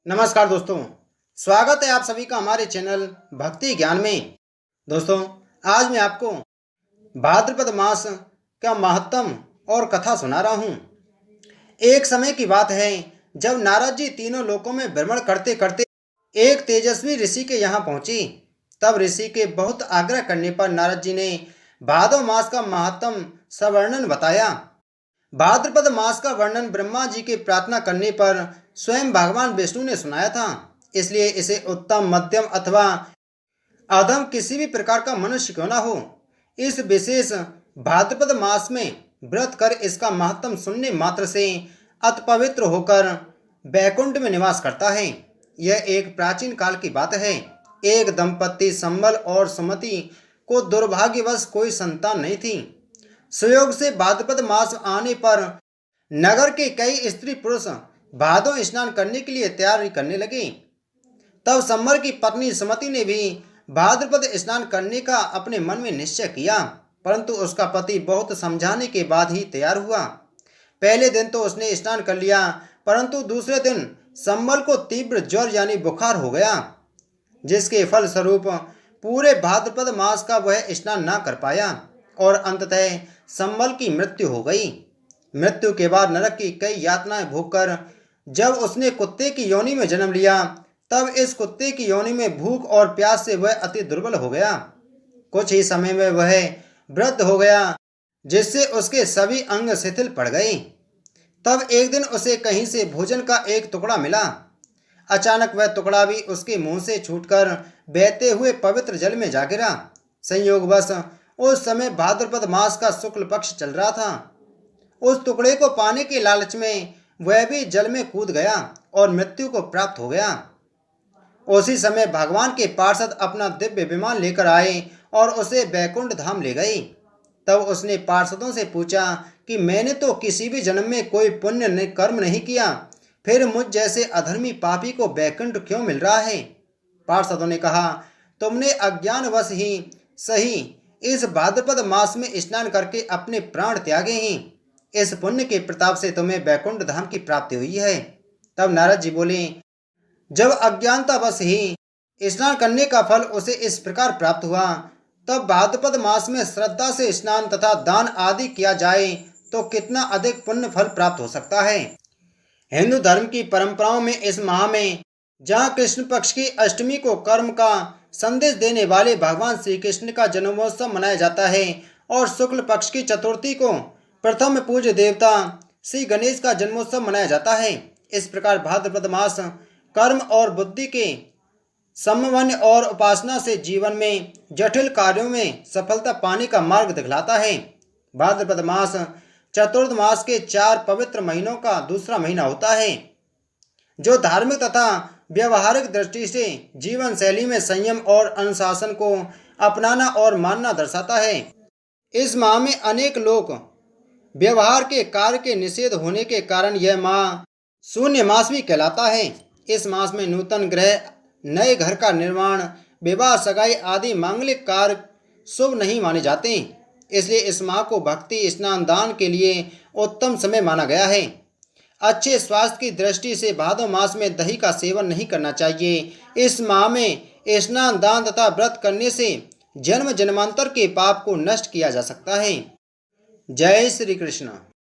नमस्कार दोस्तों। स्वागत है आप सभी का हमारे चैनल भक्ति ज्ञान में। दोस्तों, आज मैं आपको भाद्रपद मास का महत्तम और कथा सुना रहा हूँ। एक समय की बात है जब नारद जी तीनों लोकों में भ्रमण करते करते एक तेजस्वी ऋषि के यहाँ पहुंची। तब ऋषि के बहुत आग्रह करने पर नारद जी ने भादव मास का महत्तम सवर्णन बताया। भाद्रपद मास का वर्णन ब्रह्मा जी के प्रार्थना करने पर स्वयं भगवान विष्णु ने सुनाया था। इसलिए इसे उत्तम, मध्यम अथवा अधम किसी भी प्रकार का मनुष्य क्यों ना हो, इस विशेष भाद्रपद मास में व्रत कर इसका महत्तम सुनने मात्र से अति पवित्र होकर बैकुंठ में निवास करता है। यह एक प्राचीन काल की बात है। एक दंपति संबल और सुमति को दुर्भाग्यवश कोई संतान नहीं थी। सुयोग से भाद्रपद मास आने पर नगर के कई स्त्री पुरुष भादों स्नान करने के लिए तैयारी करने लगे। तब संबर की पत्नी सुमति ने भी भाद्रपद स्नान करने का अपने मन में निश्चय किया, परंतु उसका पति बहुत समझाने के बाद ही तैयार हुआ। पहले दिन तो उसने स्नान कर लिया, परंतु दूसरे दिन संबल को तीव्र ज्वर यानी बुखार हो गया, जिसके फलस्वरूप पूरे भाद्रपद मास का वह स्नान न कर पाया और अंततः संबल की मृत्यु हो गई। मृत्यु के बाद नरक की कई यातनाएं भोगकर जब उसने कुत्ते की योनि में जन्म लिया, तब इस कुत्ते की योनि में भूख और प्यास से वह अति दुर्बल हो गया। कुछ ही समय में वह वृद्ध हो गया, जिससे उसके सभी अंग शिथिल पड़ गए। तब एक दिन उसे कहीं से भोजन का एक टुकड़ा मिला। अचानक वह टुकड़ा भी उसके मुंह से छूटकर बहते हुए पवित्र जल में जा गिरा। संयोगवश उस समय भाद्रपद मास का शुक्ल पक्ष चल रहा था। उस टुकड़े को पाने के लालच में वह भी जल में कूद गया और मृत्यु को प्राप्त हो गया। उसी समय भगवान के पार्षद अपना दिव्य विमान लेकर आए और उसे बैकुंठ धाम ले गए। तब उसने पार्षदों से पूछा कि मैंने तो किसी भी जन्म में कोई पुण्य कर्म नहीं किया, फिर मुझ जैसे अधर्मी पापी को बैकुंठ क्यों मिल रहा है? पार्षदों ने कहा, तुमने अज्ञानवश ही सही इस भाद्रपद मास में स्नान करके अपने प्राण त्यागे हैं। इस पुण्य के प्रताप से तुम्हें बैकुंठ धाम की प्राप्ति हुई है। तब नारद जी बोले, जब अज्ञानतावश ही स्नान करने का फल उसे इस प्रकार प्राप्त हुआ, तब भाद्रपद मास में श्रद्धा से स्नान तथा दान आदि किया जाए तो कितना अधिक पुण्य फल प्राप्त हो सकता है। हिंदू धर्म की परंपराओं में इस माह में जहाँ कृष्ण पक्ष की अष्टमी को कर्म का संदेश देने वाले भगवान श्री कृष्ण का जन्मोत्सव मनाया जाता है और शुक्ल पक्ष की चतुर्थी को प्रथम पूज्य देवता श्री गणेश का जन्मोत्सव मनाया जाता है। इस प्रकार भाद्रपद मास कर्म और बुद्धि के समन्वय और उपासना से जीवन में जटिल कार्यों में सफलता पाने का मार्ग दिखलाता है। भाद्रपद मास चतुर्थ मास के 4 पवित्र महीनों का दूसरा महीना होता है, जो धार्मिक तथा व्यवहारिक दृष्टि से जीवन शैली में संयम और अनुशासन को अपनाना और मानना दर्शाता है। इस माह में अनेक लोग व्यवहार के कार्य के निषेध होने के कारण यह माह शून्य मास भी कहलाता है। इस मास में नूतन ग्रह, नए घर का निर्माण, विवाह, सगाई आदि मांगलिक कार्य शुभ नहीं माने जाते। इसलिए इस माह को भक्ति, स्नान, दान के लिए उत्तम समय माना गया है। अच्छे स्वास्थ्य की दृष्टि से भादव मास में दही का सेवन नहीं करना चाहिए। इस माह में स्नान, दान तथा व्रत करने से जन्म जन्मांतर के पाप को नष्ट किया जा सकता है। जय श्री कृष्ण।